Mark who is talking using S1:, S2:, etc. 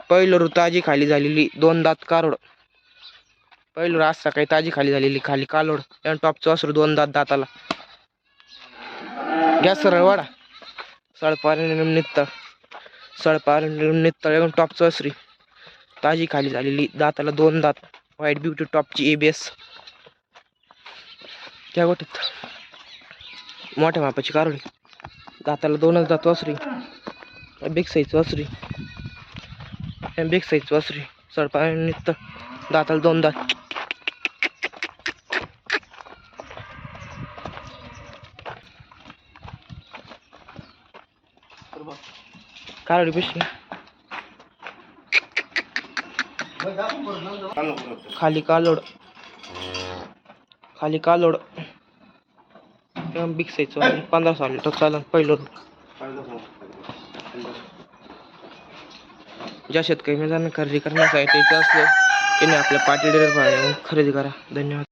S1: पहिलं ताजी खाली झालेली 2 दात कारोड. पहिलं आज सकाळी ताजी खाली झालेली खाली कालोड आणि टॉपचं वासरू 2 दात दाताला. गॅस सरळ वाडा सळपार नित्तळ टॉपचं वासरी ताजी खाली झालेली दाताला 2 दात व्हाईट ब्युटी टॉपची ABS. त्या गोष्टीत मोठ्या मापाची कारोडी दाताला 2च दात वासरी. बिग साईज वासरी सळपार नित्तळ दाताला 2 दात. कारोडी पिशवी खाली कालोड बिग साईज 15 लिटर चालन. पहिलं ज्या शेतकरी मित्रांना खरेदी करण्यासाठी असले त्यांनी आपल्या पाटी डेअरी फार्म खरेदी करा. धन्यवाद.